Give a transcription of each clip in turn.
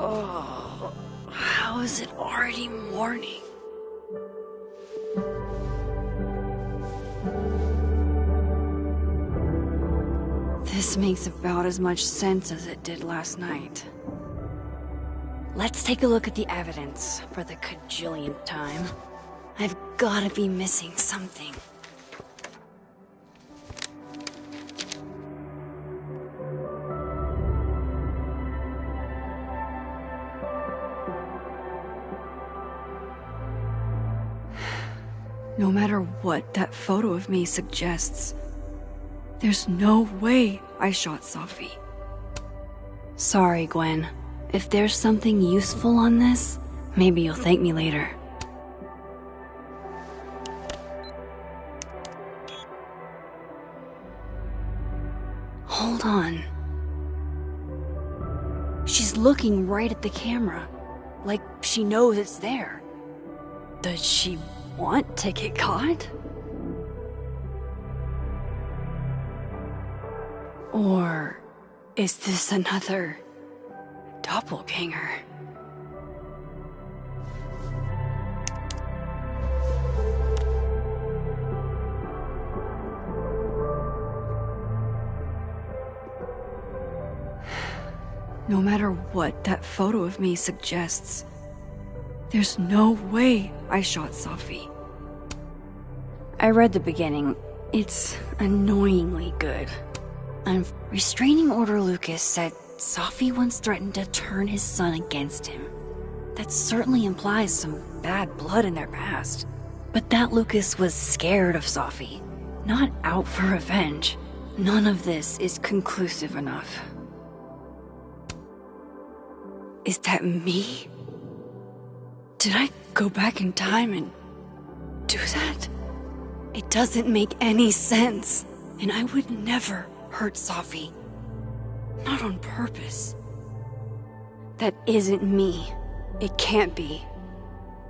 Oh, how is it already morning? This makes about as much sense as it did last night. Let's take a look at the evidence for the cajillionth time. I've gotta be missing something. No matter what that photo of me suggests, there's no way I shot Safi. Sorry, Gwen. If there's something useful on this, maybe you'll thank me later. Hold on. She's looking right at the camera, like she knows it's there. Does she want to get caught? Or is this another doppelganger? No matter what that photo of me suggests, there's no way I shot Safi. I read the beginning. It's annoyingly good. Restraining Order Lucas said Safi once threatened to turn his son against him. That certainly implies some bad blood in their past. But that Lucas was scared of Safi, not out for revenge. None of this is conclusive enough. Is that me? Did I go back in time and do that? It doesn't make any sense, and I would never hurt Safi. Not on purpose. That isn't me. It can't be.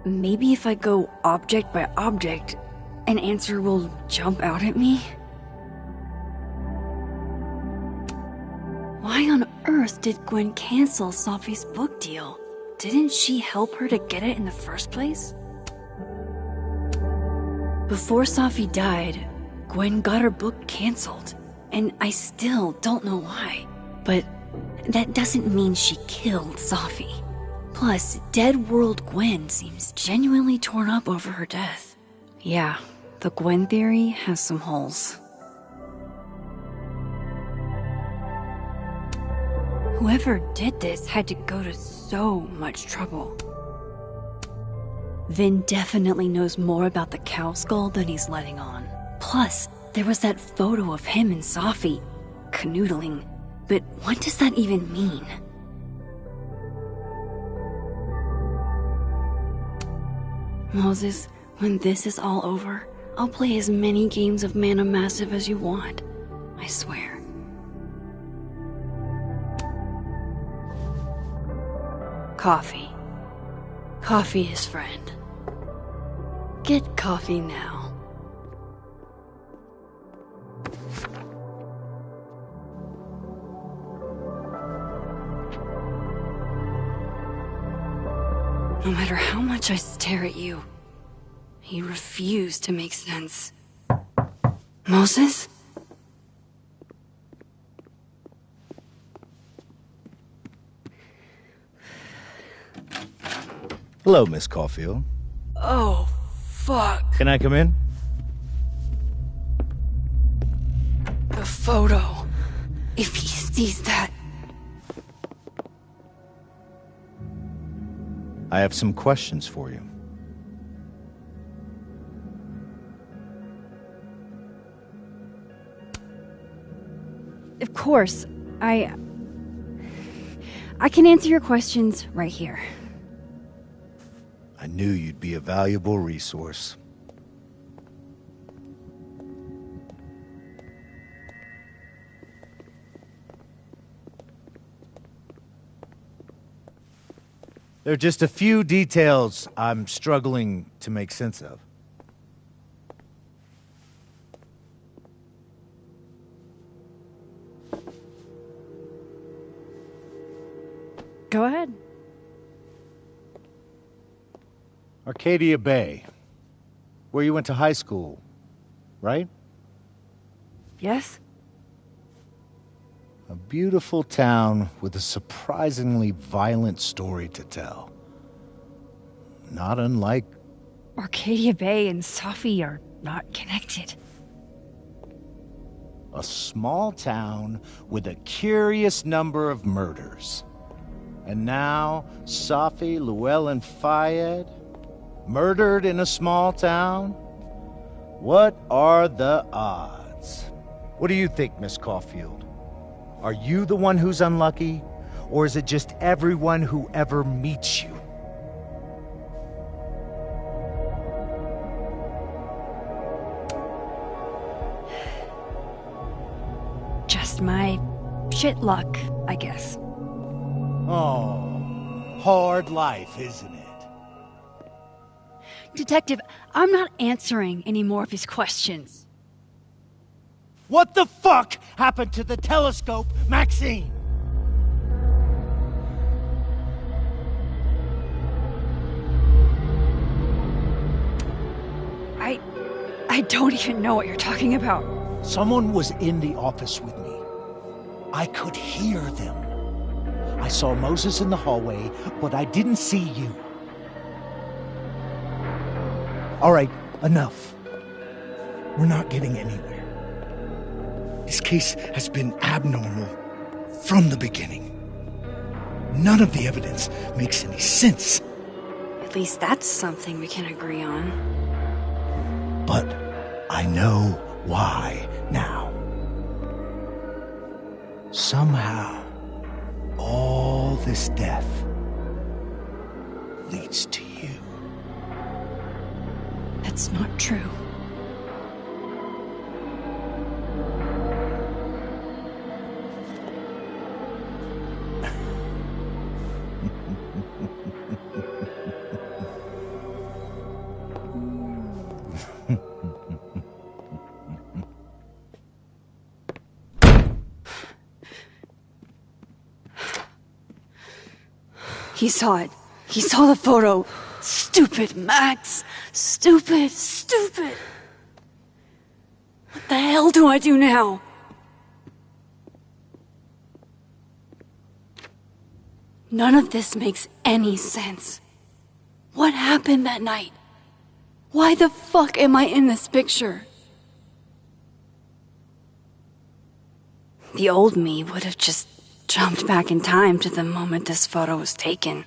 Maybe if I go object by object, an answer will jump out at me? Why on earth did Gwen cancel Safi's book deal? Didn't she help her to get it in the first place? Before Safi died, Gwen got her book canceled, and I still don't know why. But that doesn't mean she killed Safi. Plus, Dead World Gwen seems genuinely torn up over her death. Yeah, the Gwen theory has some holes. Whoever did this had to go to so much trouble. Vin definitely knows more about the cow skull than he's letting on. Plus, there was that photo of him and Safi canoodling. But what does that even mean? Moses, when this is all over, I'll play as many games of Mana Massive as you want. I swear. Coffee. Coffee is friend. Get coffee now. No matter how much I stare at you, you refuse to make sense. Moses? Hello, Miss Caulfield. Oh, fuck. Can I come in? The photo. If he sees that... I have some questions for you. Of course. I can answer your questions right here. I knew you'd be a valuable resource. There are just a few details I'm struggling to make sense of. Go ahead. Arcadia Bay. Where you went to high school, right? Yes? A beautiful town with a surprisingly violent story to tell. Not unlike... Arcadia Bay and Safi are not connected. a small town with a curious number of murders. And now, Safi, Llewellyn Fayed, murdered in a small town? What are the odds? What do you think, Miss Caulfield? Are you the one who's unlucky? Or is it just everyone who ever meets you? Just my shit luck, I guess. Oh, hard life, isn't it? Detective, I'm not answering any more of his questions. What the fuck happened to the telescope, Maxine? I don't even know what you're talking about. Someone was in the office with me. I could hear them. I saw Moses in the hallway, but I didn't see you. All right, enough. We're not getting anywhere. This case has been abnormal from the beginning. None of the evidence makes any sense. At least that's something we can agree on. But I know why now. Somehow, all this death leads to you. That's not true. He saw it. He saw the photo. Stupid, Max. Stupid, stupid. What the hell do I do now? None of this makes any sense. What happened that night? Why the fuck am I in this picture? The old me would have just jumped back in time to the moment this photo was taken.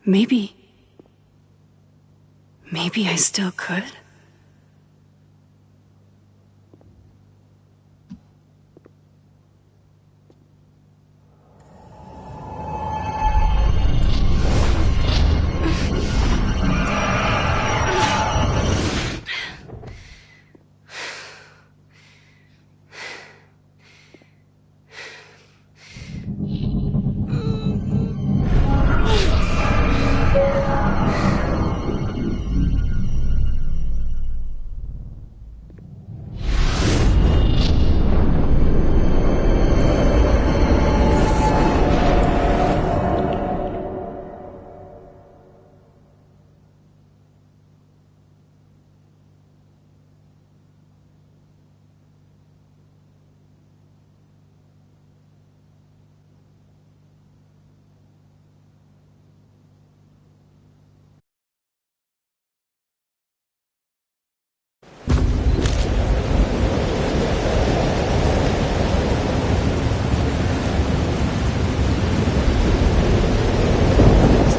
Maybe I still could.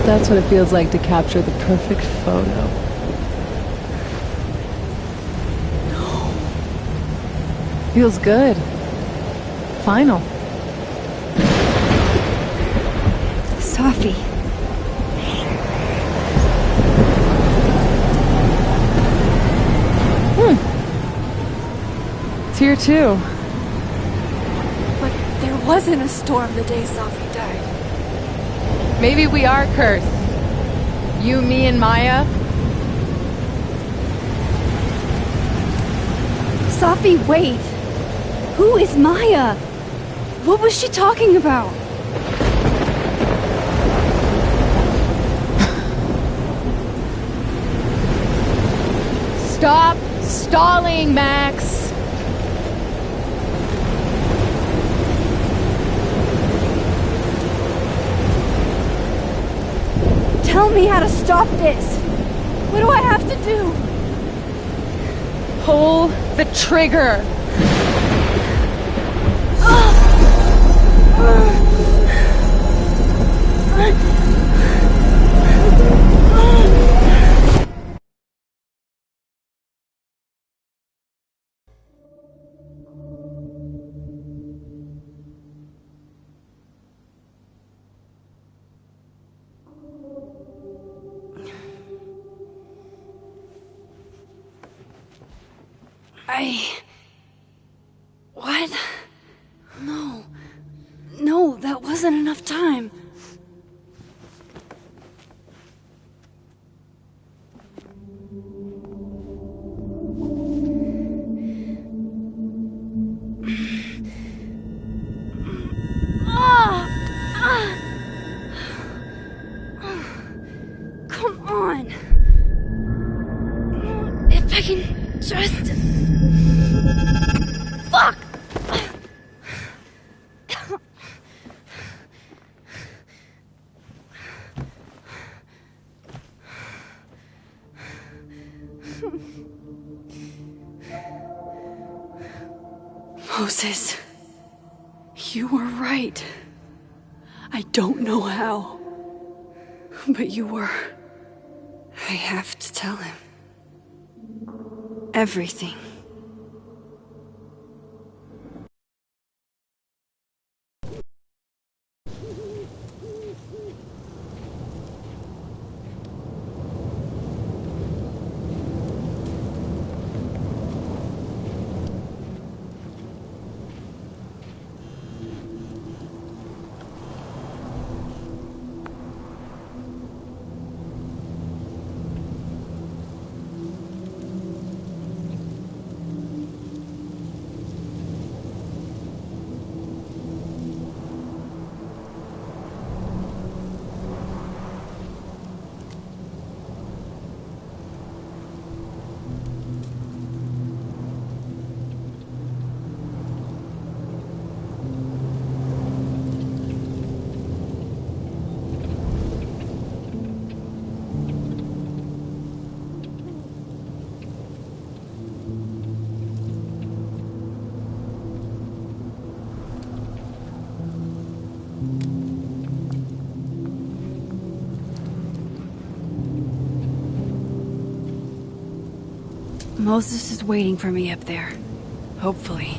That's what it feels like to capture the perfect photo. No. Feels good. Final. Safi. It's here too. But there wasn't a storm the day Safi died. Maybe we are cursed. You, me, and Maya. Safi, wait! Who is Maya? What was she talking about? Stop stalling, Max! Tell me how to stop this! What do I have to do? Pull the trigger! What? No. No, that wasn't enough time. Come on. If I can just... Fuck! Moses, you were right. I don't know how, but you were. I have to tell him. Everything. Moses is waiting for me up there. Hopefully.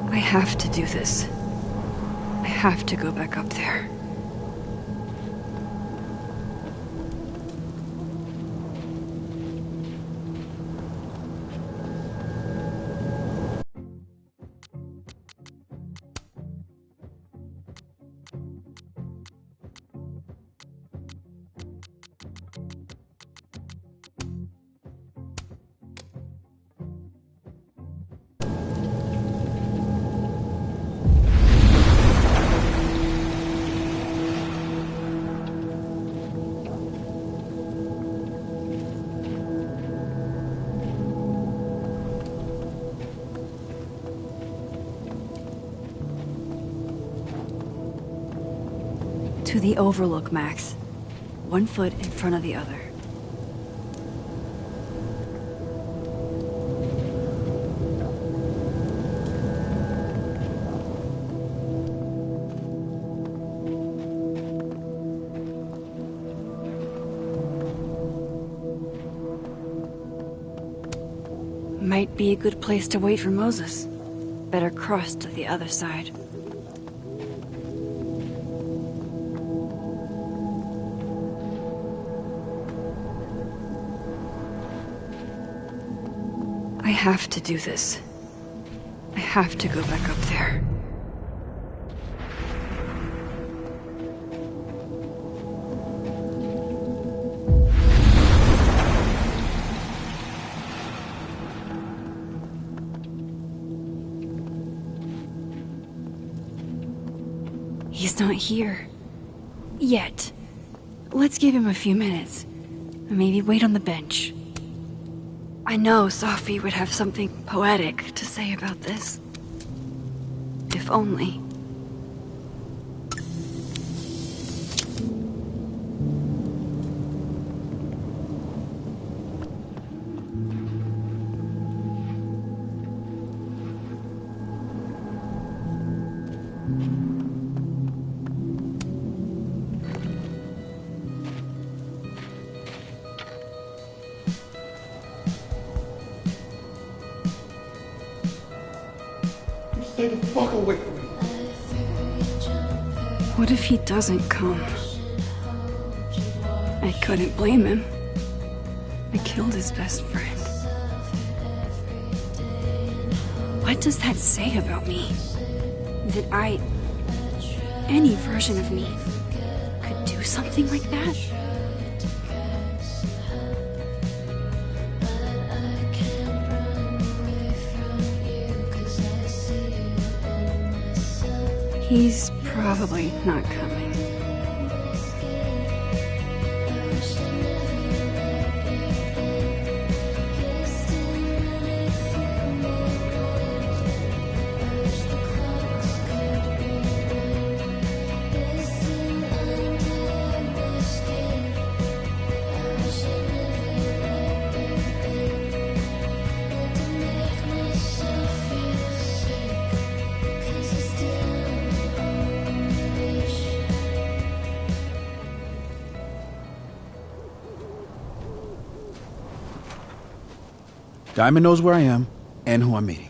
I have to do this. I have to go back up there. to the overlook, Max. One foot in front of the other. Might be a good place to wait for Moses. Better cross to the other side. I have to do this. I have to go back up there. He's not here. Yet. Let's give him a few minutes. Maybe wait on the bench. I know Sophie would have something poetic to say about this. If only. Stay the fuck away from me. What if he doesn't come? I couldn't blame him. I killed his best friend. What does that say about me? That any version of me, could do something like that? He's probably not coming. Diamond knows where I am and who I'm meeting.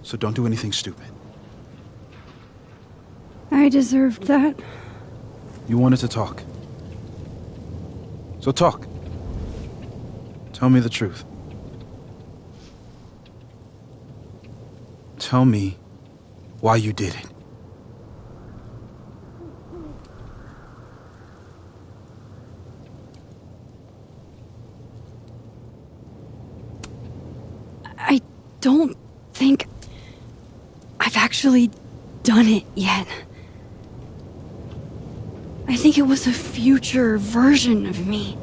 So don't do anything stupid. I deserved that. You wanted to talk. So talk. Tell me the truth. Tell me why you did it. I don't think I've actually done it yet. I think it was a future version of me.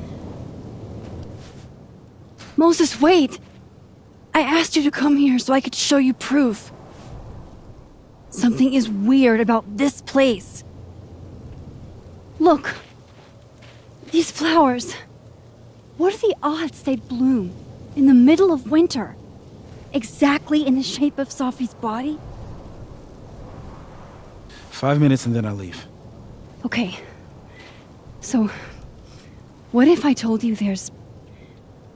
Moses, wait! I asked you to come here so I could show you proof. Something is weird about this place. Look. These flowers. What are the odds they'd bloom in the middle of winter? Exactly in the shape of Sophie's body? 5 minutes and then I leave. Okay. So, what if I told you there's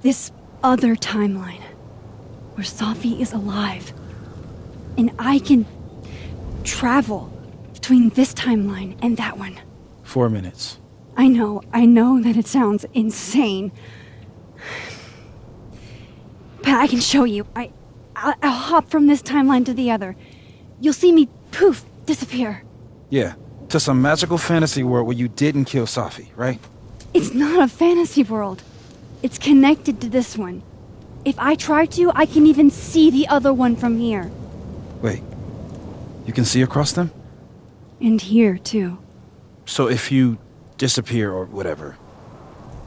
this other timeline where Sophie is alive and I can travel between this timeline and that one? 4 minutes. I know that it sounds insane. But I can show you. I'll hop from this timeline to the other. You'll see me, poof, disappear. Yeah, to some magical fantasy world where you didn't kill Sophie, right? It's not a fantasy world. It's connected to this one. If I try to, I can even see the other one from here. Wait, you can see across them? And here, too. So if you disappear or whatever,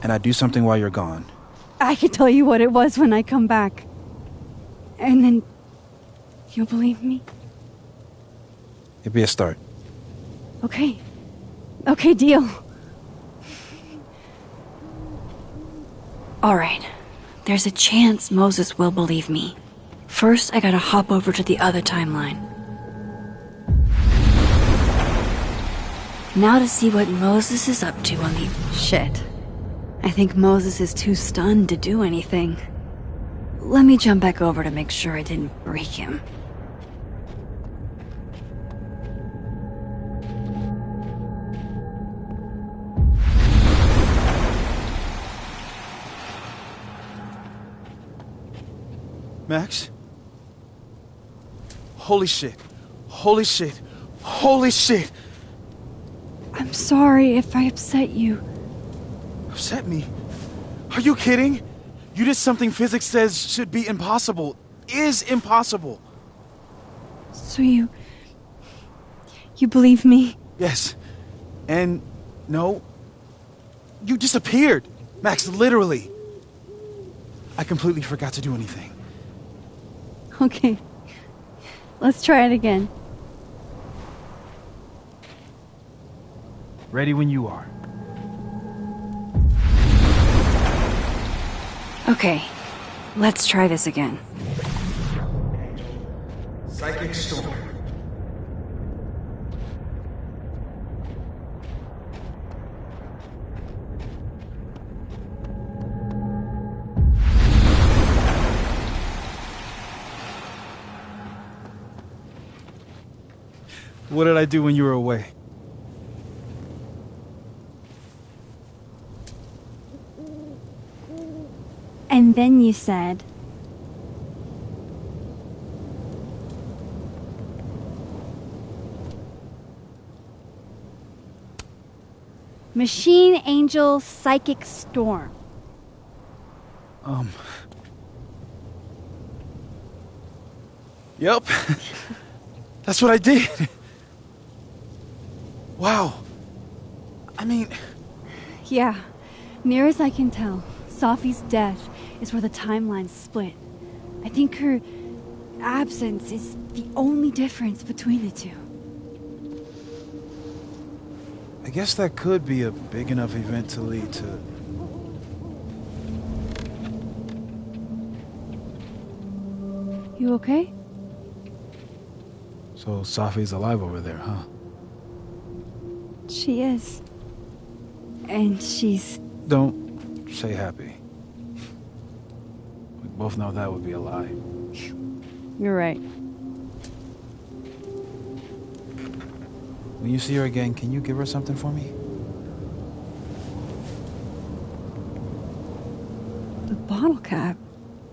and I do something while you're gone... I can tell you what it was when I come back. And then... you'll believe me? It'd be a start. Okay. Okay, deal. Alright. There's a chance Moses will believe me. First, I gotta hop over to the other timeline. Now to see what Moses is up to on the... Shit. I think Moses is too stunned to do anything. Let me jump back over to make sure I didn't break him. Max? Holy shit. Holy shit. Holy shit! I'm sorry if I upset you. Upset me? Are you kidding? You did something physics says should be impossible. Is impossible. So you believe me? Yes. And no. You disappeared. Max, literally. I completely forgot to do anything. Okay. Let's try it again. Ready when you are. Okay. Let's try this again. Psychic storm. What did I do when you were away? And then you said... Machine Angel Psychic Storm. Yep. That's what I did. Wow. I mean... Yeah. Near as I can tell, Safi's death is where the timelines split. I think her absence is the only difference between the two. I guess that could be a big enough event to lead to... You okay? So Safi's alive over there, huh? She is. And she's... Don't say happy. We both know that would be a lie. You're right. When you see her again, can you give her something for me? The bottle cap?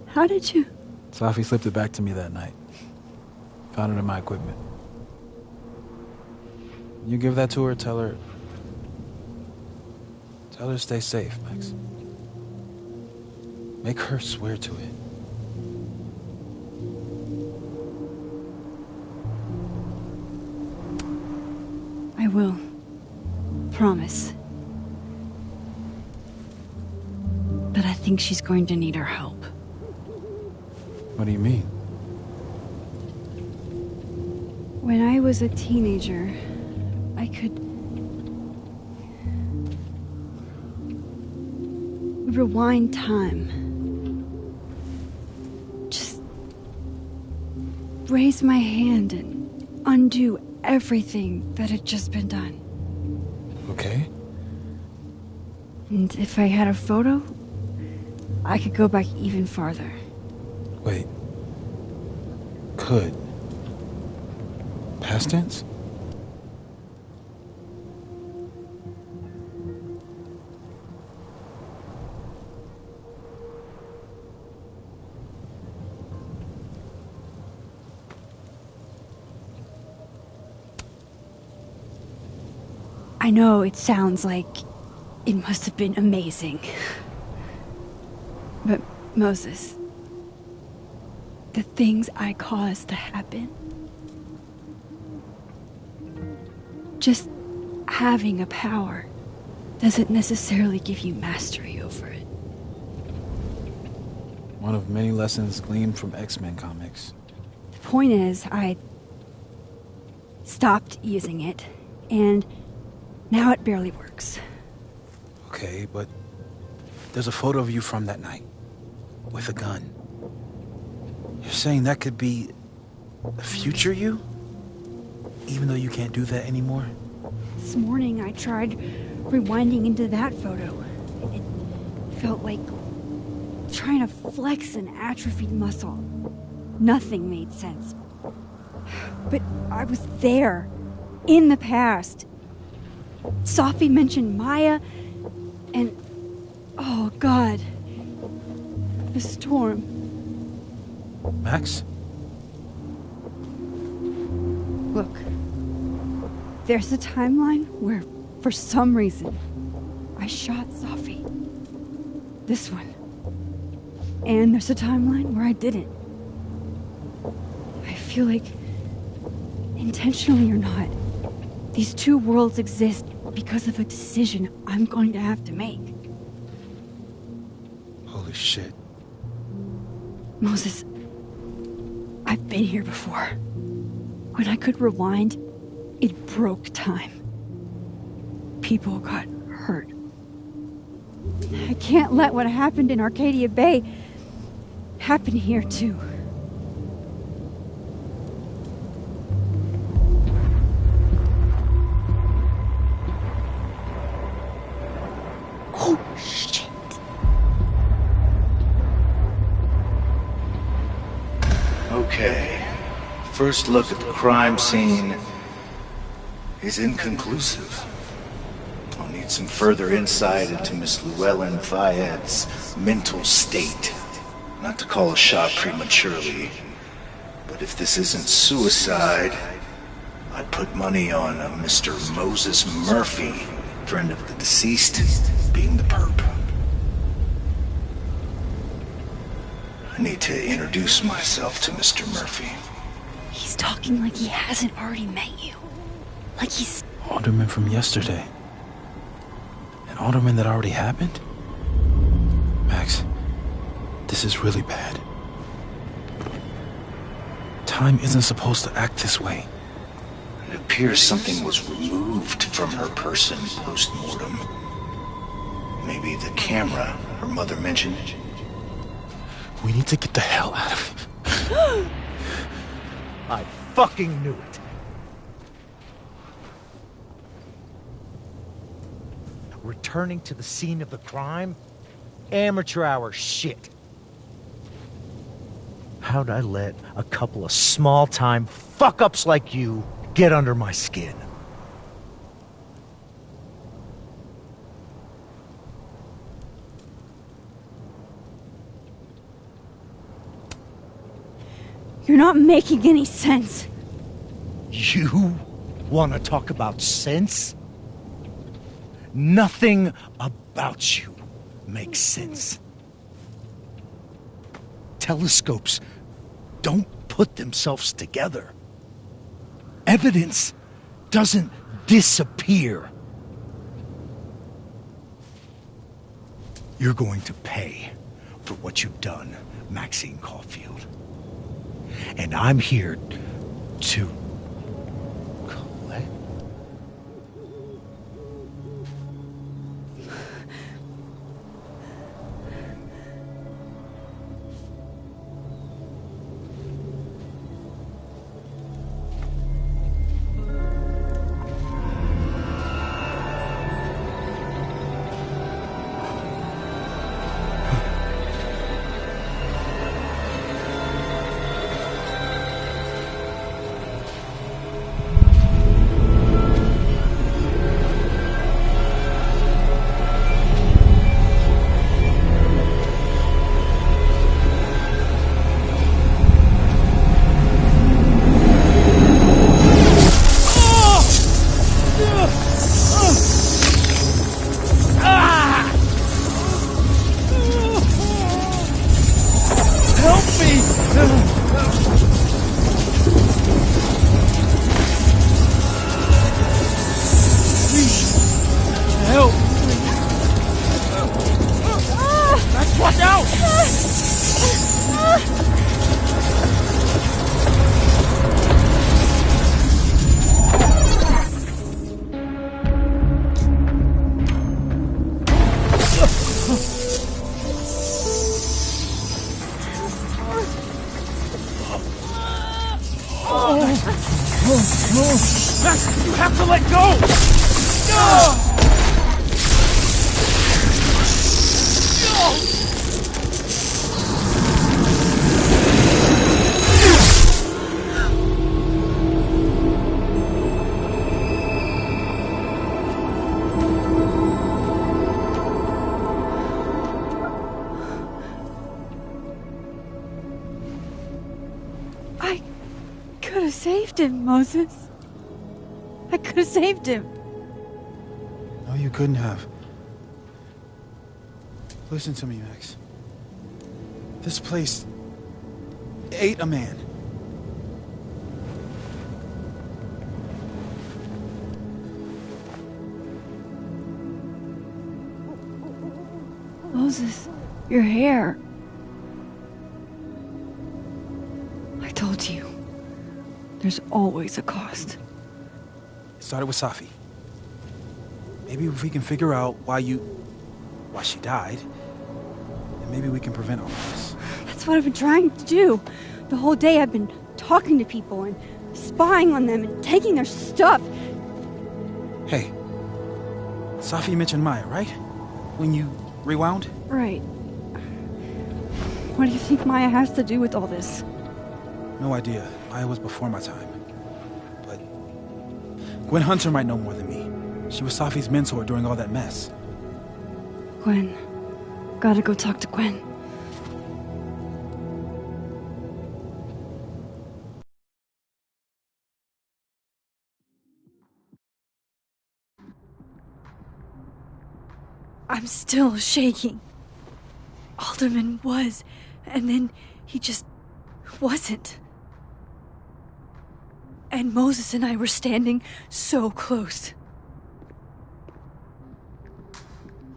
How did you... Safi slipped it back to me that night. Found it in my equipment. You give that to her, tell her to stay safe, Max. Make her swear to it. I will. Promise. But I think she's going to need our help. What do you mean? When I was a teenager, I could rewind time. Just raise my hand and undo everything that had just been done. Okay. And if I had a photo, I could go back even farther. Wait. Could. Past tense? I know it sounds like it must have been amazing. But Moses, the things I caused to happen, just having a power doesn't necessarily give you mastery over it. One of many lessons gleaned from X-Men comics. The point is, I stopped using it, and Now it barely works. Okay, but there's a photo of you from that night. With a gun. You're saying that could be the future you? Even though you can't do that anymore? This morning I tried rewinding into that photo. It felt like trying to flex an atrophied muscle. Nothing made sense. But I was there, in the past. Sophie mentioned Maya, and oh God, the storm. Max? Look, there's a timeline where, for some reason, I shot Sophie. This one. And there's a timeline where I didn't. I feel like, intentionally or not, these two worlds exist because of a decision I'm going to have to make. Holy shit. Moses, I've been here before. When I could rewind, it broke time. People got hurt. I can't let what happened in Arcadia Bay happen here too. Oh, shit. Okay. First look at the crime scene is inconclusive. I'll need some further insight into Miss Llewellyn Fayette's mental state. Not to call a shot prematurely, but if this isn't suicide, I'd put money on a Mr. Moses Murphy, friend of the deceased, being the perp. I need to introduce myself to Mr. Murphy. He's talking like he hasn't already met you. Like he's... Alderman from yesterday. An alderman that already happened? Max, this is really bad. Time isn't supposed to act this way. It appears something was removed from her person post-mortem. Maybe the camera her mother mentioned. We need to get the hell out of here. I fucking knew it. Returning to the scene of the crime? Amateur hour shit. How'd I let a couple of small-time fuck-ups like you get under my skin? You're not making any sense. You want to talk about sense? Nothing about you makes sense. Telescopes don't put themselves together. Evidence doesn't disappear. You're going to pay for what you've done, Maxine Caulfield. And I'm here to collect. Max, you have to let go! No! I could have saved him, Moses. I could have saved him. No, you couldn't have. Listen to me, Max. This place ate a man. Moses, your hair. I told you. There's always a cost. It started with Safi. Maybe if we can figure out why she died, then maybe we can prevent all this. That's what I've been trying to do. The whole day I've been talking to people and spying on them and taking their stuff. Hey, Safi mentioned Maya, right? When you rewound? Right. What do you think Maya has to do with all this? No idea. Maya was before my time. But Gwen Hunter might know more than me. She was Safi's mentor during all that mess. Gwen. Gotta go talk to Gwen. I'm still shaking. Alderman was, and then he just wasn't. And Moses and I were standing so close.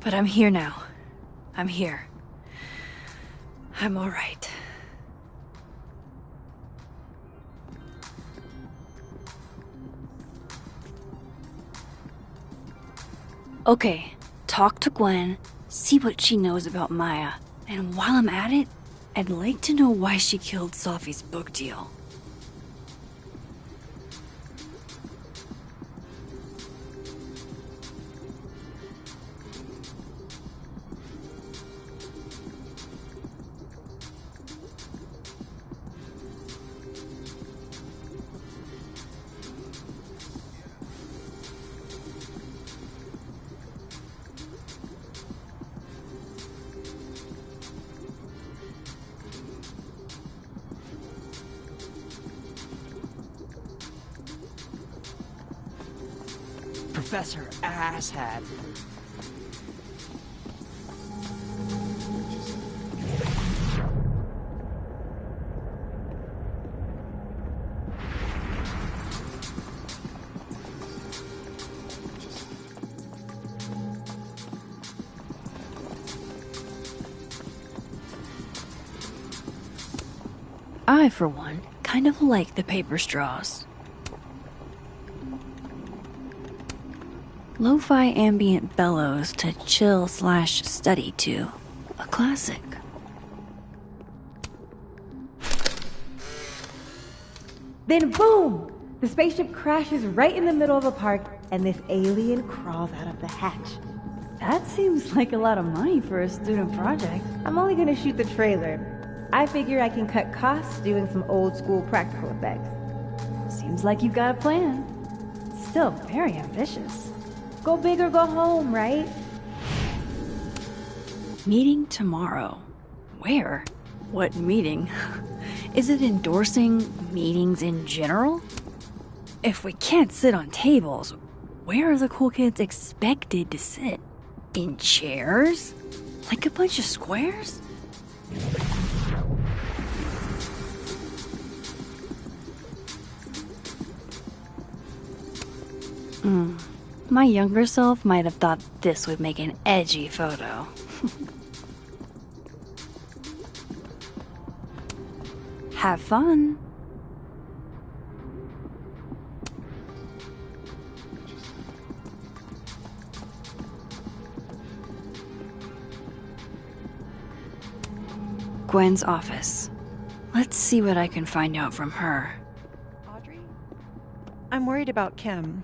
But I'm here now. I'm here. I'm all right. Okay, talk to Gwen, see what she knows about Maya. And while I'm at it, I'd like to know why she killed Safi's book deal. Professor Asshat. I, for one, kind of like the paper straws. Lo-fi ambient bellows to chill/study to. A classic. Then boom! The spaceship crashes right in the middle of a park, and this alien crawls out of the hatch. That seems like a lot of money for a student project. I'm only gonna shoot the trailer. I figure I can cut costs doing some old school practical effects. Seems like you've got a plan. Still very ambitious. Go big or go home, right? Meeting tomorrow. Where? What meeting? Is it endorsing meetings in general? If we can't sit on tables, where are the cool kids expected to sit? In chairs? Like a bunch of squares? My younger self might have thought this would make an edgy photo. Have fun. Gwen's office. Let's see what I can find out from her. Audrey? I'm worried about Kim.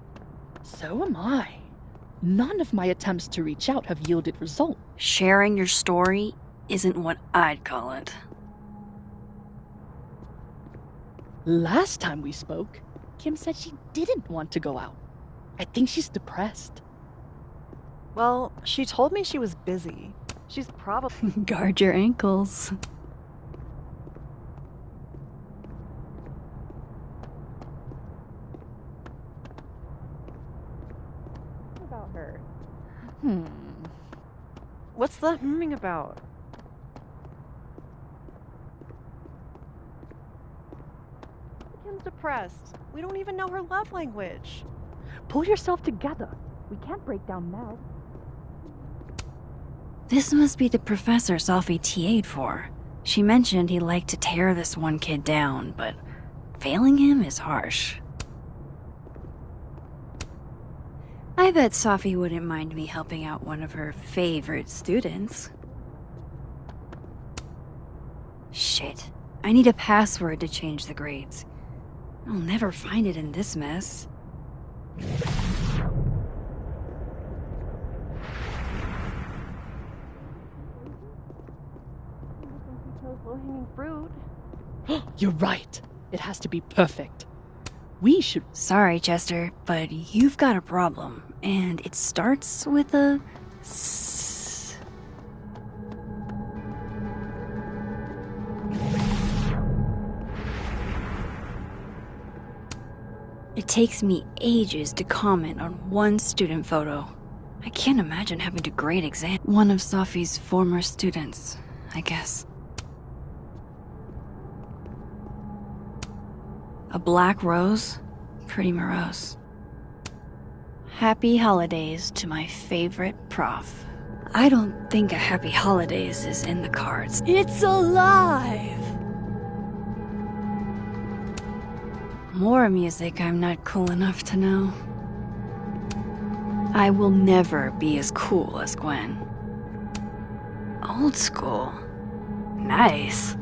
So am I. None of my attempts to reach out have yielded result. Sharing your story isn't what I'd call it. Last time we spoke, Kim said she didn't want to go out. I think she's depressed. Well, she told me she was busy. She's probably... Guard your ankles. about her. Hmm. What's the humming about? Kim's depressed. We don't even know her love language. Pull yourself together. We can't break down now. This must be the professor Sophie TA'd for. She mentioned he liked to tear this one kid down, but failing him is harsh. I bet Sophie wouldn't mind me helping out one of her favorite students. Shit. I need a password to change the grades. I'll never find it in this mess. Low-hanging fruit. You're right. It has to be perfect. We should... Sorry, Chester, but you've got a problem, and it starts with a S. It takes me ages to comment on one student photo. I can't imagine having to grade exam. One of Sophie's former students, I guess. A black rose? Pretty morose. Happy holidays to my favorite prof. I don't think a happy holidays is in the cards. It's alive! More music I'm not cool enough to know. I will never be as cool as Gwen. Old school. Nice.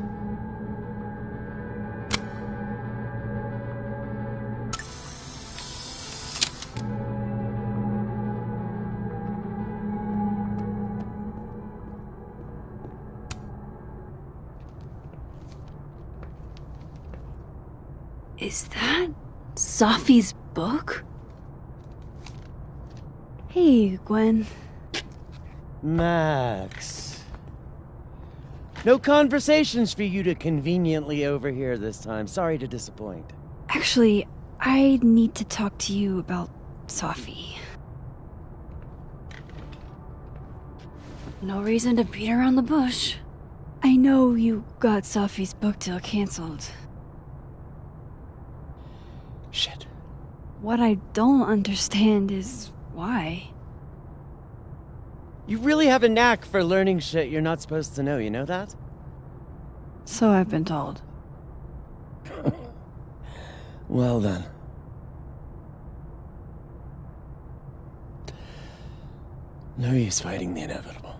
Is that Sophie's book? Hey, Gwen. Max. No conversations for you to conveniently overhear this time. Sorry to disappoint. Actually, I need to talk to you about Sophie. No reason to beat around the bush. I know you got Sophie's book deal canceled. Shit. What I don't understand is why. You really have a knack for learning shit you're not supposed to know, you know that? So I've been told. Well then. No use fighting the inevitable.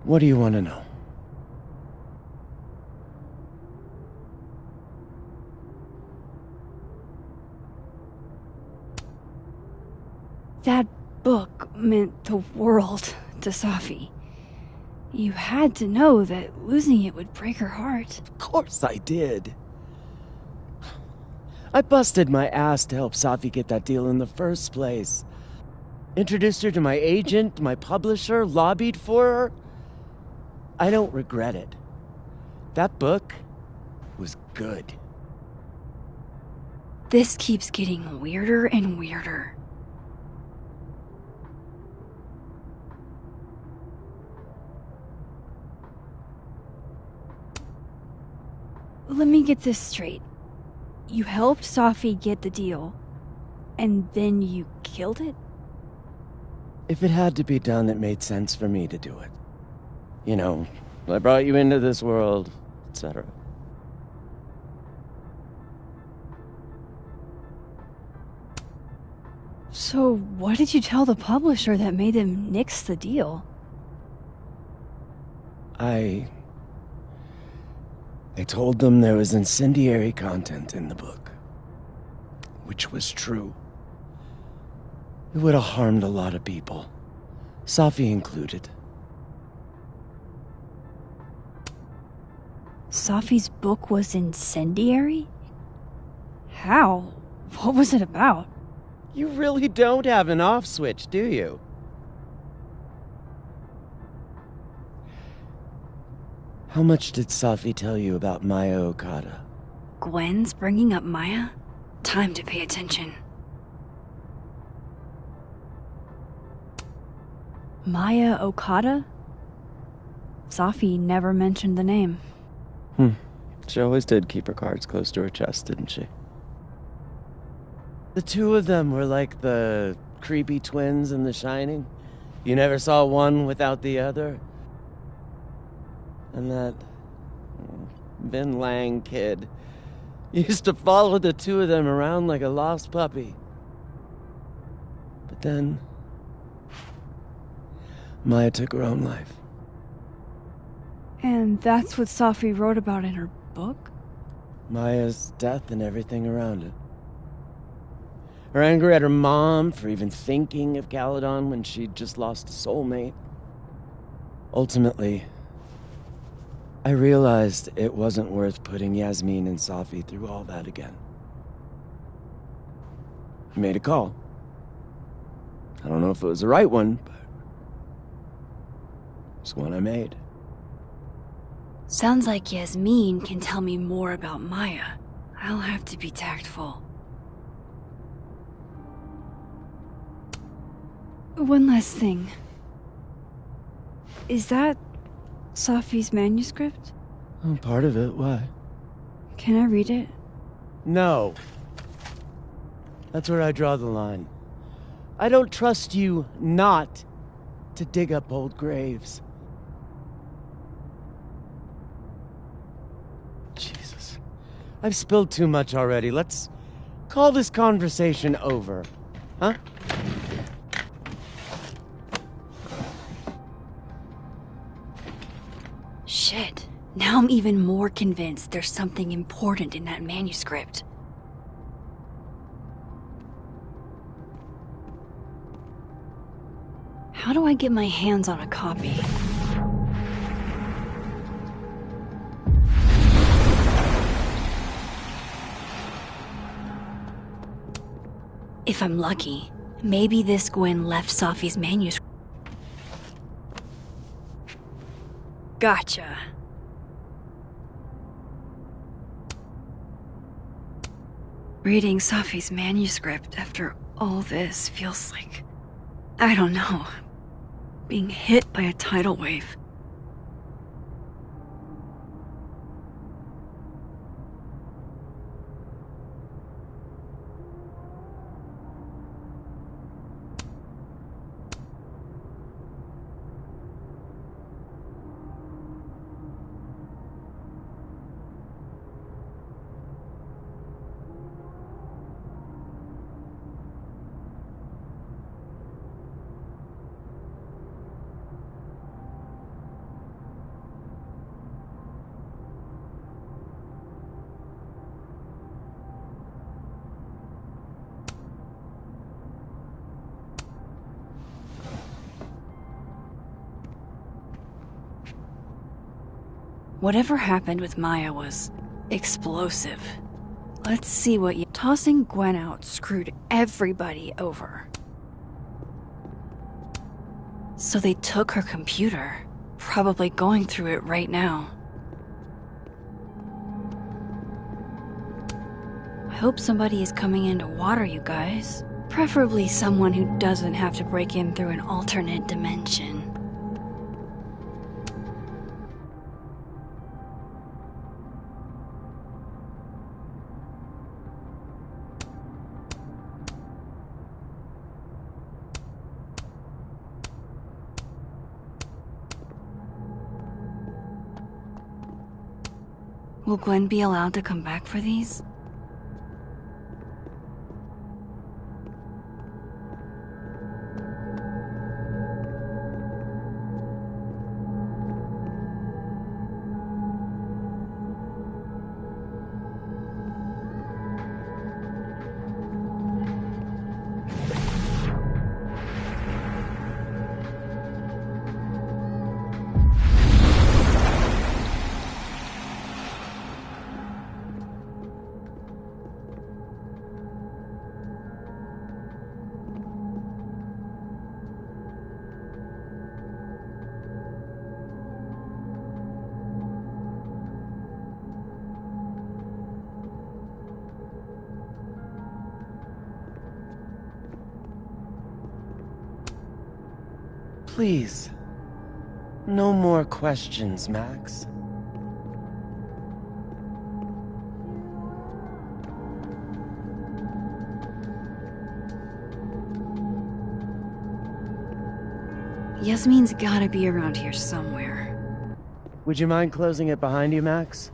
What do you want to know? That book meant the world to Sophie. You had to know that losing it would break her heart. Of course I did. I busted my ass to help Sophie get that deal in the first place. Introduced her to my agent, my publisher, lobbied for her. I don't regret it. That book was good. This keeps getting weirder and weirder. Let me get this straight. You helped Sophie get the deal, and then you killed it? If it had to be done, it made sense for me to do it. You know, I brought you into this world, etc. So what did you tell the publisher that made them nix the deal? I They told them there was incendiary content in the book, which was true. It would have harmed a lot of people, Safi included. Safi's book was incendiary? How? What was it about? You really don't have an off switch, do you? How much did Safi tell you about Maya Okada? Gwen's bringing up Maya? Time to pay attention. Maya Okada? Safi never mentioned the name. She always did keep her cards close to her chest, didn't she? The two of them were like the creepy twins in The Shining. You never saw one without the other. And that Vin Lang kid used to follow the two of them around like a lost puppy. But then Maya took her own life. And that's what Safi wrote about in her book? Maya's death and everything around it. Her anger at her mom for even thinking of Caledon when she'd just lost a soulmate. Ultimately, I realized it wasn't worth putting Yasmin and Safi through all that again. I made a call. I don't know if it was the right one, but it's one I made. Sounds like Yasmin can tell me more about Maya. I'll have to be tactful. One last thing. Is that Safi's manuscript? Oh, part of it. Why? Can I read it? No. That's where I draw the line. I don't trust you not to dig up old graves. Jesus. I've spilled too much already. Let's call this conversation over. Huh? Shit. Now I'm even more convinced there's something important in that manuscript. How do I get my hands on a copy? If I'm lucky, maybe this Gwen left Safi's manuscript. Gotcha. Reading Safi's manuscript after all this feels like, I don't know, being hit by a tidal wave. Whatever happened with Maya was explosive. Let's see what you... Tossing Gwen out screwed everybody over. So they took her computer, probably going through it right now. I hope somebody is coming in to water you guys. Preferably someone who doesn't have to break in through an alternate dimension. Will Gwen be allowed to come back for these? Please. No more questions, Max. Yasmin's gotta be around here somewhere. Would you mind closing it behind you, Max?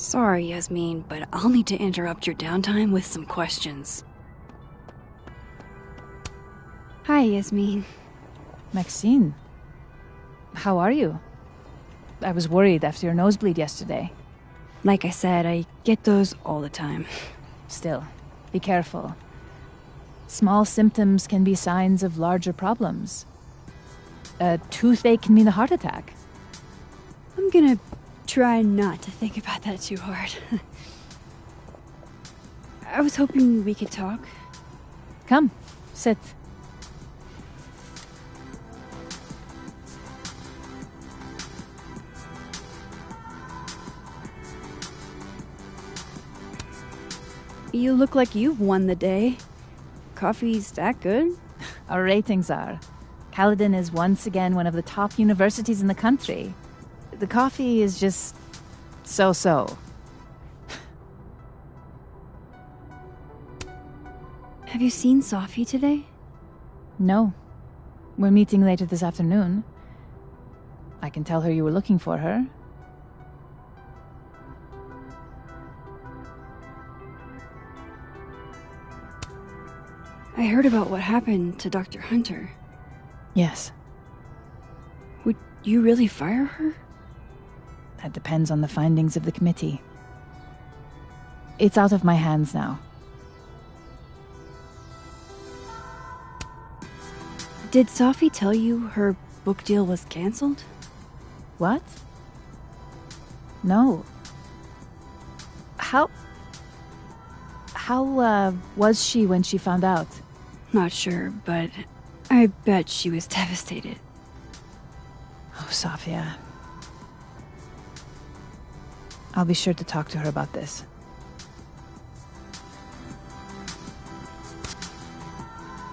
Sorry, Yasmin, but I'll need to interrupt your downtime with some questions. Hi, Yasmin. Maxine, how are you? I was worried after your nosebleed yesterday. Like I said, I get those all the time. Still, be careful. Small symptoms can be signs of larger problems. A toothache can mean a heart attack. I'm gonna try not to think about that too hard. I was hoping we could talk. Come, sit. You look like you've won the day. Coffee's that good? Our ratings are. Caledon is once again one of the top universities in the country. The coffee is just so-so. Have you seen Sophie today? No. We're meeting later this afternoon. I can tell her you were looking for her. I heard about what happened to Dr. Hunter. Yes. Would you really fire her? That depends on the findings of the committee. It's out of my hands now. Did Sophie tell you her book deal was cancelled? What? No. How was she when she found out? Not sure, but I bet she was devastated. Oh, Safia. I'll be sure to talk to her about this.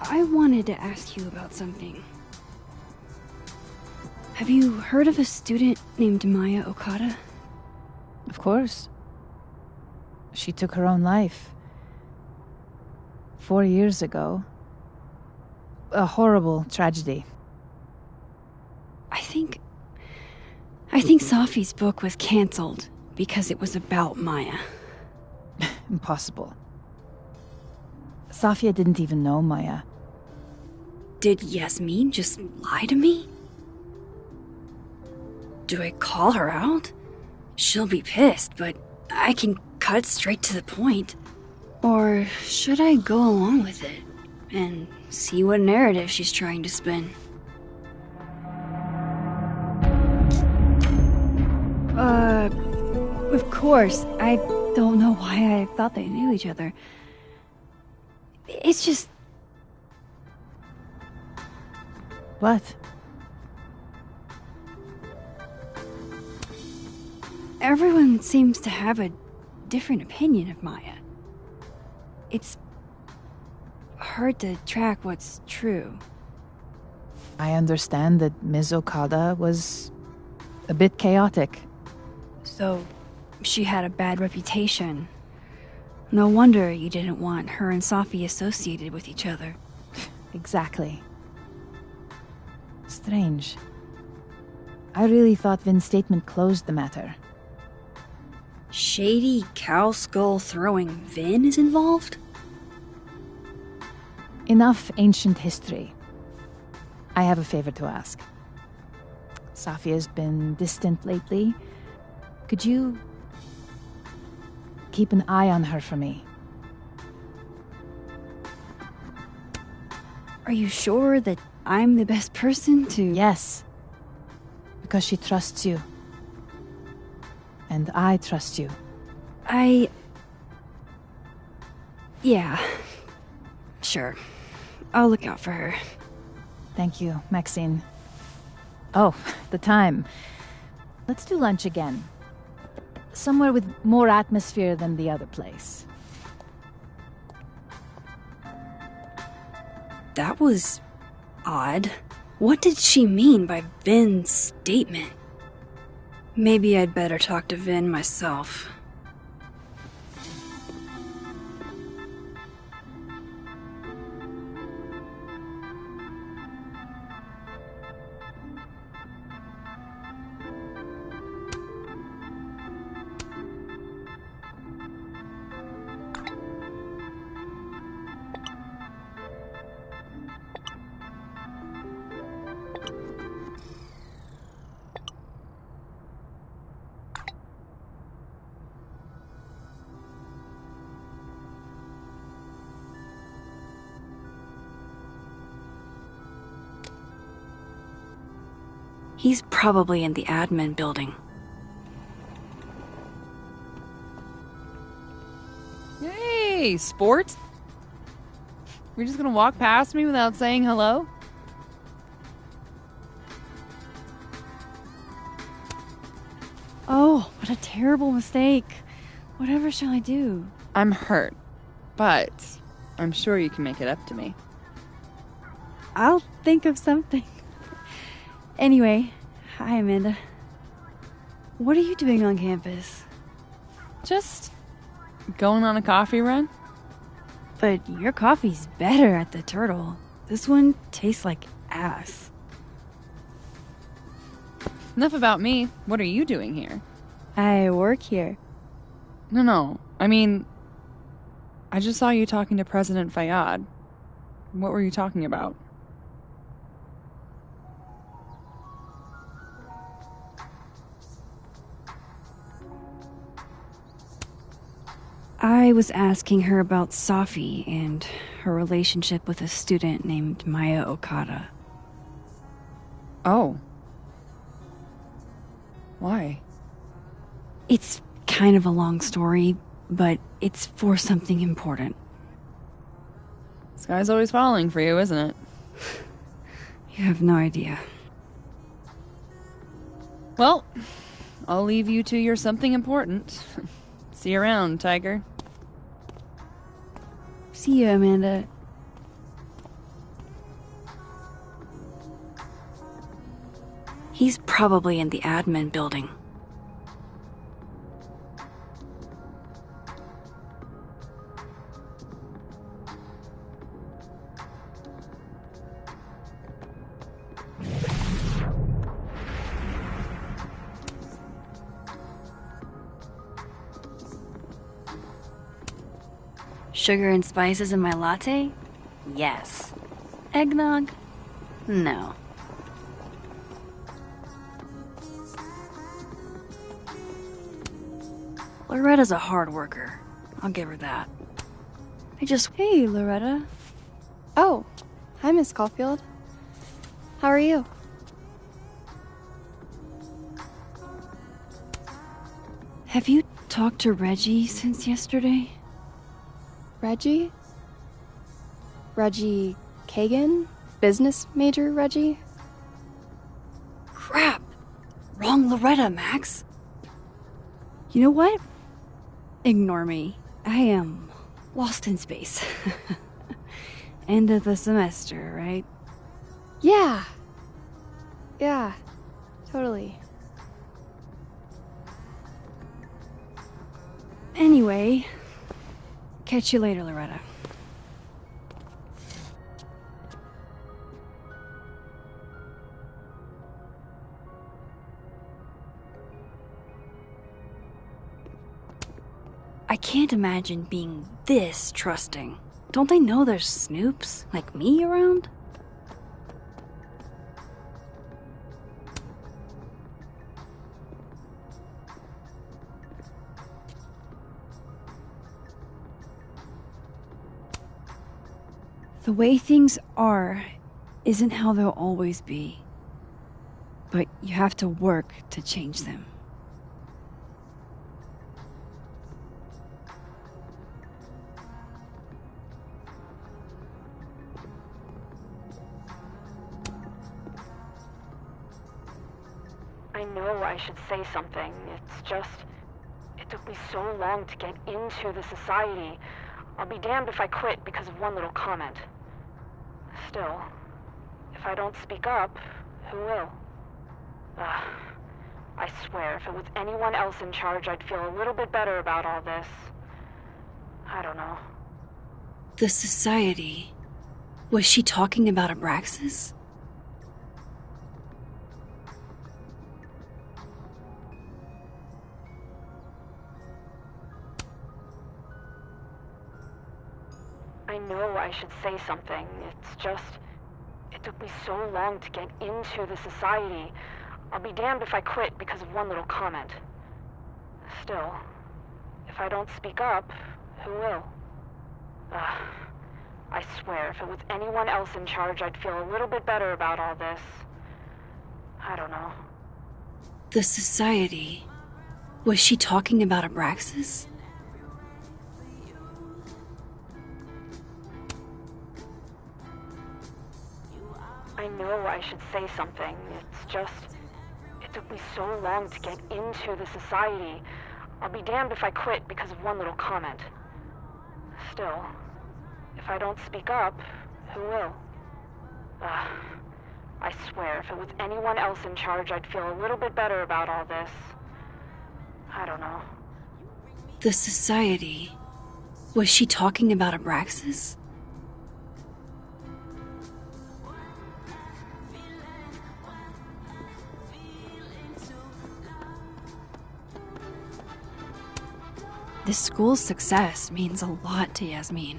I wanted to ask you about something. Have you heard of a student named Maya Okada? Of course. She took her own life. 4 years ago. A horrible tragedy. I think Sophie's book was cancelled because it was about Maya. Impossible. Safia didn't even know Maya. Did Yasmin just lie to me? Do I call her out? She'll be pissed, but I can cut straight to the point. Or should I go along with it and see what narrative she's trying to spin? Of course. I don't know why I thought they knew each other. It's just... What? Everyone seems to have a different opinion of Maya. It's hard to track what's true. I understand that Ms. Okada was a bit chaotic. So, she had a bad reputation. No wonder you didn't want her and Sophie associated with each other. Exactly. Strange. I really thought Vin's statement closed the matter. Shady cow skull throwing Vin is involved? Enough ancient history. I have a favor to ask. Safia's been distant lately. Could you keep an eye on her for me? Are you sure that I'm the best person to... Yes. Because she trusts you. And I trust you. Yeah. Sure. I'll look out for her. Thank you, Maxine. Oh, the time. Let's do lunch again. Somewhere with more atmosphere than the other place. That was odd. What did she mean by Vin's statement? Maybe I'd better talk to Vin myself. He's probably in the admin building. Hey, sport! You're just gonna walk past me without saying hello? Oh, what a terrible mistake. Whatever shall I do? I'm hurt, but I'm sure you can make it up to me. I'll think of something. Anyway, hi Amanda. What are you doing on campus? Just going on a coffee run? But your coffee's better at the Turtle. This one tastes like ass. Enough about me. What are you doing here? I work here. No. I mean, I just saw you talking to President Fayyad. What were you talking about? I was asking her about Safi and her relationship with a student named Maya Okada. Oh. Why? It's kind of a long story, but it's for something important. This guy's always falling for you, isn't it? You have no idea. Well, I'll leave you to your something important. See you around, Tiger. See you, Amanda. He's probably in the admin building. Sugar and spices in my latte? Yes. Eggnog? No. Loretta's a hard worker. I'll give her that. Hey, Loretta. Oh, hi, Miss Caulfield. How are you? Have you talked to Reggie since yesterday? Reggie? Reggie Kagan? Business major Reggie? Crap! Wrong Loretta, Max. You know what? Ignore me. I am lost in space. End of the semester, right? Yeah, totally. Anyway, catch you later, Loretta. I can't imagine being this trusting. Don't they know there's snoops like me around? The way things are isn't how they'll always be. But you have to work to change them. I know I should say something. It's just... it took me so long to get into the society. I'll be damned if I quit because of one little comment. Still, if I don't speak up, who will? I swear, if it was anyone else in charge, I'd feel a little bit better about all this. I don't know. The society... Was she talking about Abraxas? I know I should say something. It's just... it took me so long to get into the society. I'll be damned if I quit because of one little comment. Still, if I don't speak up, who will? I swear, if it was anyone else in charge, I'd feel a little bit better about all this. I don't know. The society... Was she talking about Abraxas? I know I should say something. It's just... it took me so long to get into the society. I'll be damned if I quit because of one little comment. Still, if I don't speak up, who will? I swear, if it was anyone else in charge, I'd feel a little bit better about all this. I don't know. The society... Was she talking about Abraxas? This school's success means a lot to Yasmin.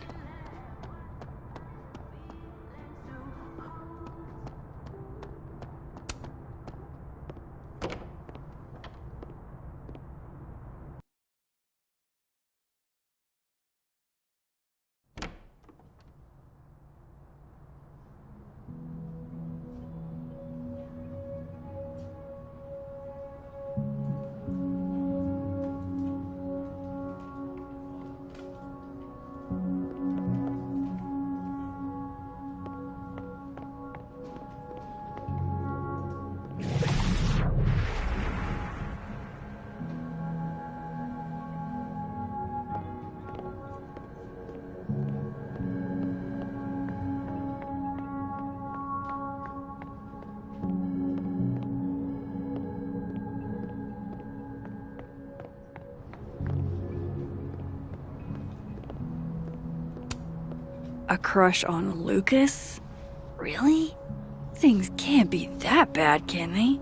A crush on Lucas? Really? Things can't be that bad, can they?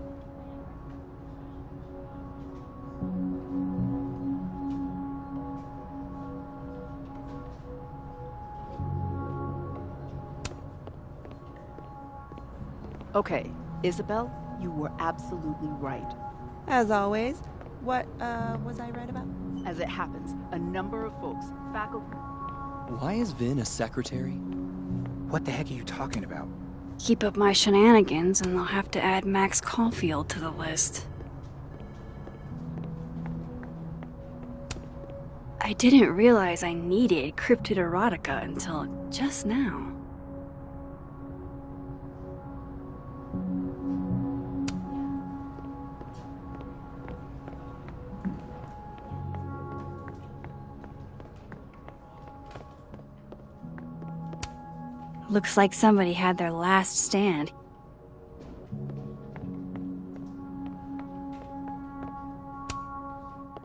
Okay, Isabel, you were absolutely right. As always. What, was I right about? As it happens, a number of folks, faculty... Why is Vin a secretary? What the heck are you talking about? Keep up my shenanigans and they'll have to add Max Caulfield to the list. I didn't realize I needed cryptid erotica until just now. Looks like somebody had their last stand.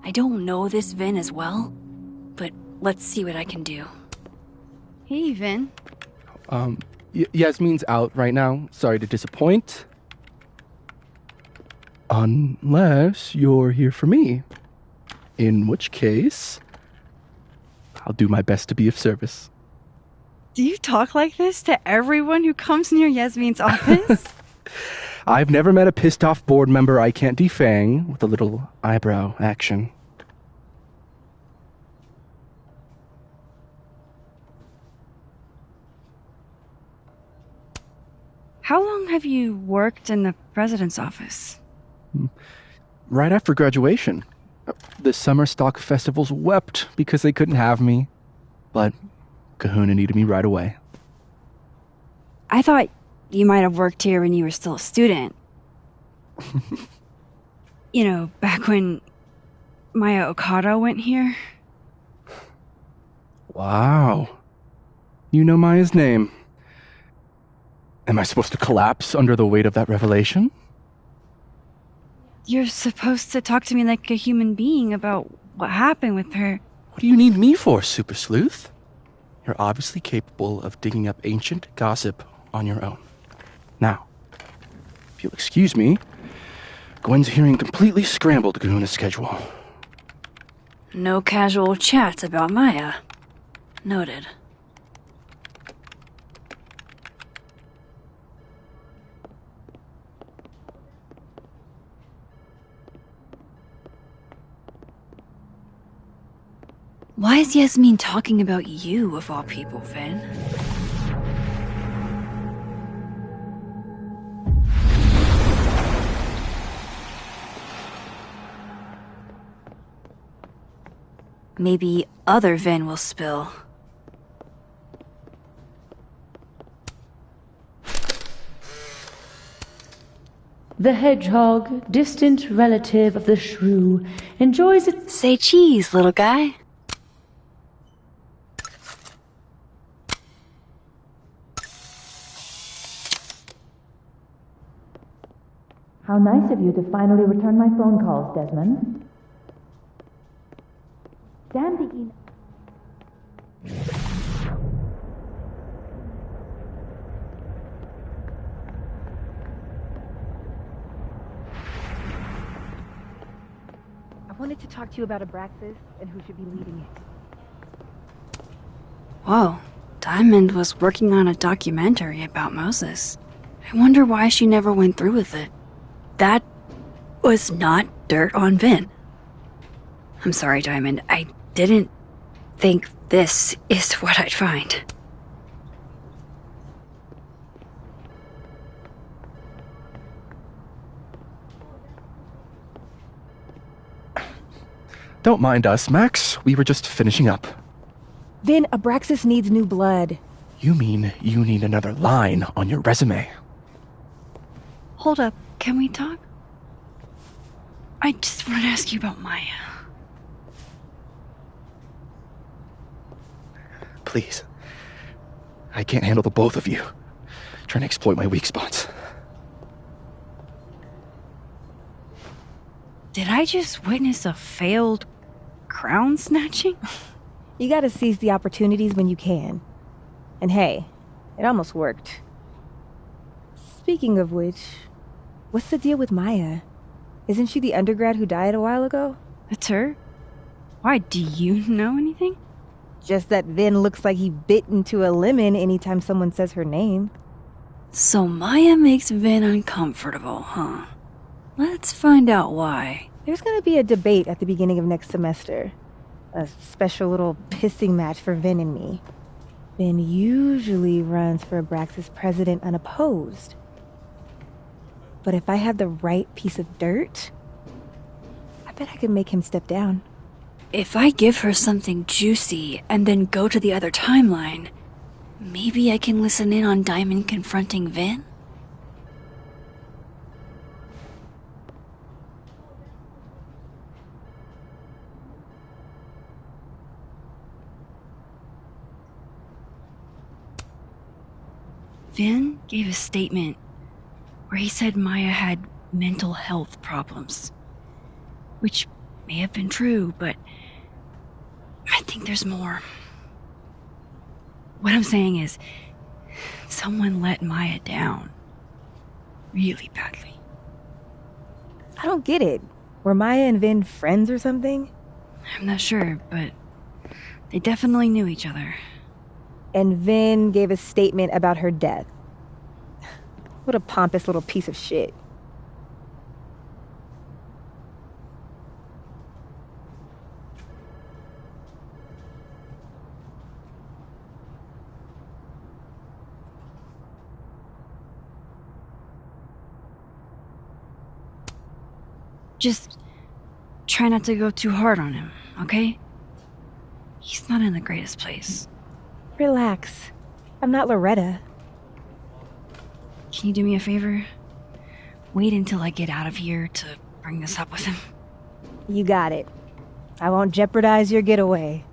I don't know this Vin as well, but let's see what I can do. Hey, Vin. Yasmin's out right now. Sorry to disappoint. Unless you're here for me. In which case, I'll do my best to be of service. Do you talk like this to everyone who comes near Yasmin's office? I've never met a pissed off board member I can't defang with a little eyebrow action. How long have you worked in the president's office? Right after graduation. The summer stock festivals wept because they couldn't have me. But Kahuna needed me right away. I thought you might have worked here when you were still a student. You know, back when Maya Okada went here. Wow. You know Maya's name. Am I supposed to collapse under the weight of that revelation? You're supposed to talk to me like a human being about what happened with her. What do you need me for, Super Sleuth? You're obviously capable of digging up ancient gossip on your own. Now, if you'll excuse me, Gwen's hearing completely scrambled Kahuna's schedule. No casual chats about Maya. Noted. Why is Yasmin talking about you, of all people, Vin? Maybe other Vin will spill. The hedgehog, distant relative of the shrew, enjoys it. Say cheese, little guy. How nice of you to finally return my phone calls, Desmond. Damn the email. I wanted to talk to you about Abraxas and who should be leading it. Whoa, Diamond was working on a documentary about Moses. I wonder why she never went through with it. That was not dirt on Vin. I'm sorry, Diamond. I didn't think this is what I'd find. Don't mind us, Max. We were just finishing up. Vin, Abraxas needs new blood. You mean you need another line on your resume? Hold up. Can we talk? I just want to ask you about Maya. Please. I can't handle the both of you. Trying to exploit my weak spots. Did I just witness a failed crown snatching? You gotta seize the opportunities when you can. And hey, it almost worked. Speaking of which, what's the deal with Maya? Isn't she the undergrad who died a while ago? That's her? Why, do you know anything? Just that Vin looks like he bit into a lemon anytime someone says her name. So Maya makes Vin uncomfortable, huh? Let's find out why. There's gonna be a debate at the beginning of next semester. A special little pissing match for Vin and me. Vin usually runs for Abraxas president unopposed. But if I had the right piece of dirt, I bet I could make him step down. If I give her something juicy and then go to the other timeline, maybe I can listen in on Diamond confronting Vin? Vin gave a statement where he said Maya had mental health problems, which may have been true, but I think there's more. What I'm saying is, someone let Maya down really badly. I don't get it. Were Maya and Vin friends or something? I'm not sure, but they definitely knew each other. And Vin gave a statement about her death. What a pompous little piece of shit. Just try not to go too hard on him, okay? He's not in the greatest place. Relax. I'm not Loretta. Can you do me a favor? Wait until I get out of here to bring this up with him. You got it. I won't jeopardize your getaway.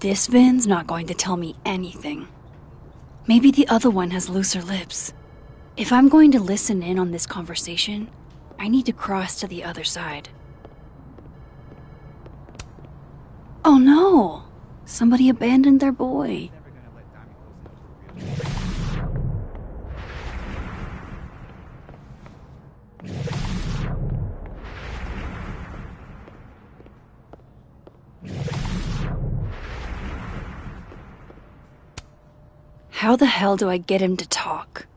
This Vin's not going to tell me anything. Maybe the other one has looser lips. If I'm going to listen in on this conversation, I need to cross to the other side. Oh no! Somebody abandoned their boy. How the hell do I get him to talk?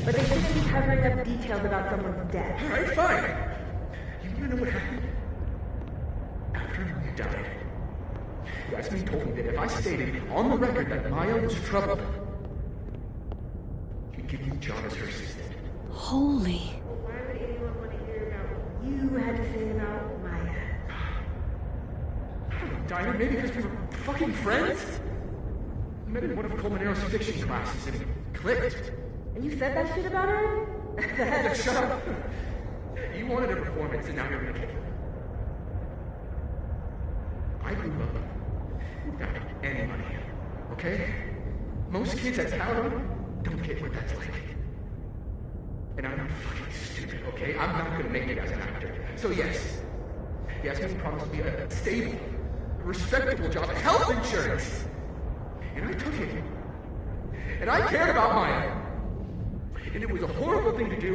But they shouldn't be covering up details about someone's death. Alright, fine. You wanna know what happened? After you died, Yasmin told me that if I stated on the record that Maya was troubled, she'd give you a job as her assistant. Holy. Why would anyone want to hear about what you had to say about Maya? I don't know, Dinah, maybe because we were fucking friends? We met in one of Colmenaro's fiction classes and it clicked. And you said that shit about her? Shut up. You wanted a performance and now you're gonna kill her. I grew up without any money, okay? Most kids at Talon don't get what that's like. And I'm not fucking stupid, okay? I'm not gonna make it as an actor. So yes, Yasmin promised me a stable, respectable job, health insurance. And I took it. And I cared about Maya. And it was a horrible thing to do,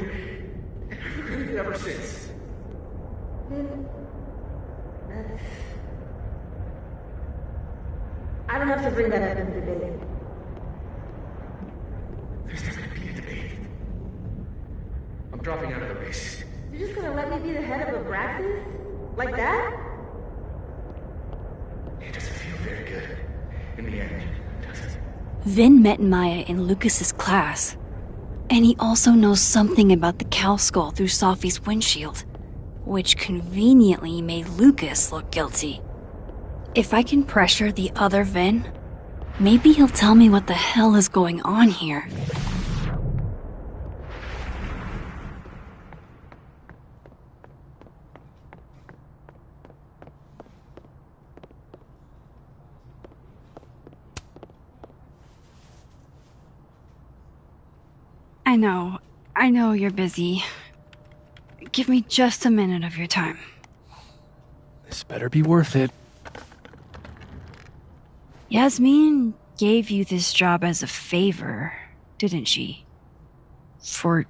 and I've regretted it ever since. That's... I don't have to bring that up in the debate. There's never gonna be a debate. I'm dropping out of the race. You're just gonna let me be the head of Abraxas? Like that? It doesn't feel very good in the end, does it? Vin met Maya in Lucas's class. And he also knows something about the cow skull through Sophie's windshield, which conveniently made Lucas look guilty. If I can pressure the other Vin, maybe he'll tell me what the hell is going on here. I know you're busy. Give me just a minute of your time. This better be worth it. Yasmin gave you this job as a favor, didn't she? For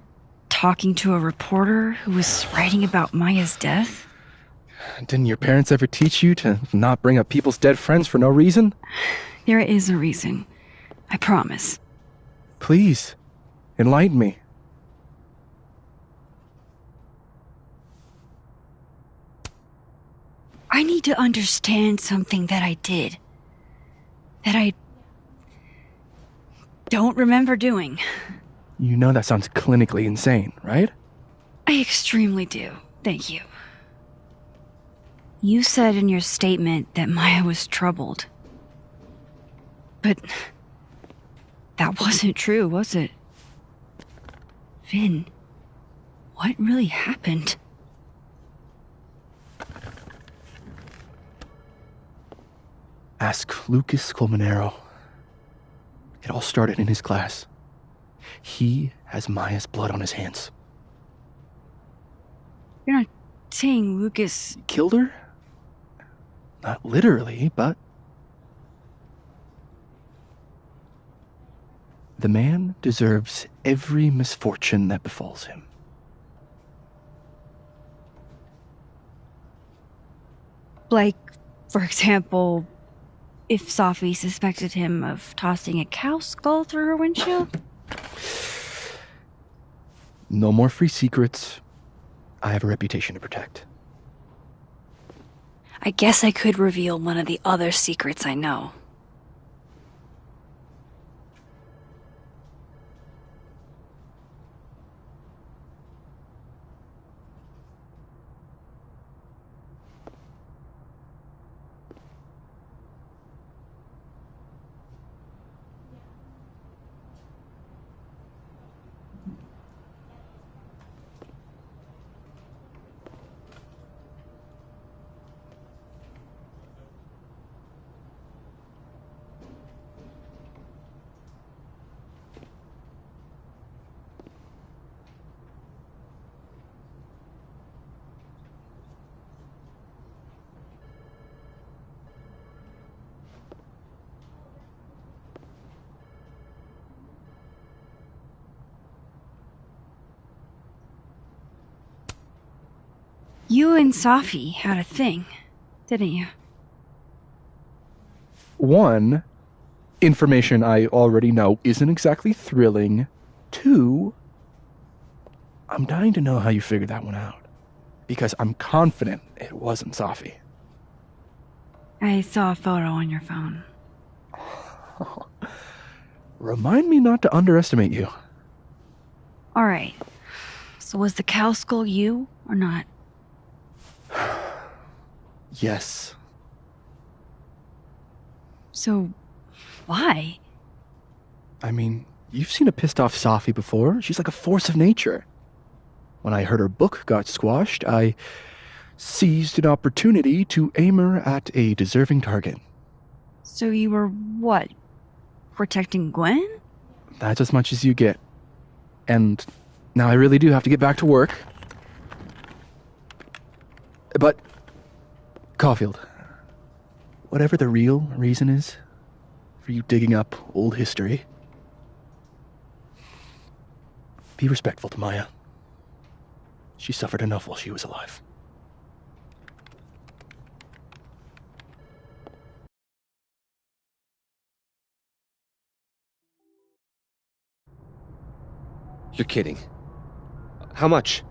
talking to a reporter who was writing about Maya's death? Didn't your parents ever teach you to not bring up people's dead friends for no reason? There is a reason. I promise. Please, enlighten me. I need to understand something that I did. That I don't remember doing. You know that sounds clinically insane, right? I extremely do. Thank you. You said in your statement that Maya was troubled. But that wasn't true, was it? Vin, what really happened? Ask Lucas Colmenero. It all started in his class. He has Maya's blood on his hands. You're not saying Lucas Killed her? Not literally, but... The man deserves every misfortune that befalls him. Like, for example, if Safi suspected him of tossing a cow skull through her windshield? No more free secrets. I have a reputation to protect. I guess I could reveal one of the other secrets I know. You and Safi had a thing, didn't you? One, information I already know isn't exactly thrilling. Two, I'm dying to know how you figured that one out. Because I'm confident it wasn't Safi. I saw a photo on your phone. Remind me not to underestimate you. Alright. So was the cow skull you, or not? Yes. So, why? I mean, you've seen a pissed off Safi before. She's like a force of nature. When I heard her book got squashed, I seized an opportunity to aim her at a deserving target. So you were, what, protecting Gwen? That's as much as you get. And now I really do have to get back to work. But, Caulfield, whatever the real reason is for you digging up old history, be respectful to Maya. She suffered enough while she was alive. You're kidding. How much?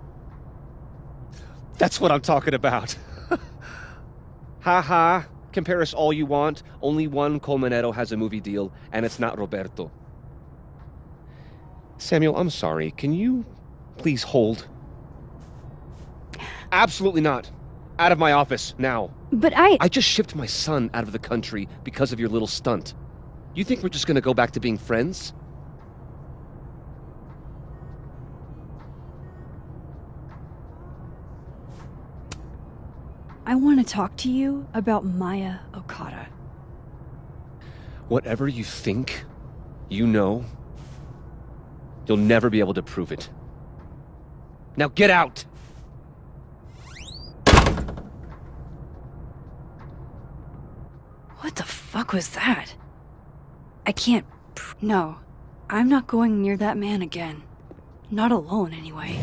That's what I'm talking about. Ha ha. Compare us all you want. Only one Colmenero has a movie deal, and it's not Roberto. Samuel, I'm sorry. Can you please hold? Absolutely not. Out of my office, now. But I just shipped my son out of the country because of your little stunt. You think we're just gonna go back to being friends? I want to talk to you about Maya Okada. Whatever you think, you know, you'll never be able to prove it. Now get out! What the fuck was that? I can't... No, I'm not going near that man again. Not alone, anyway.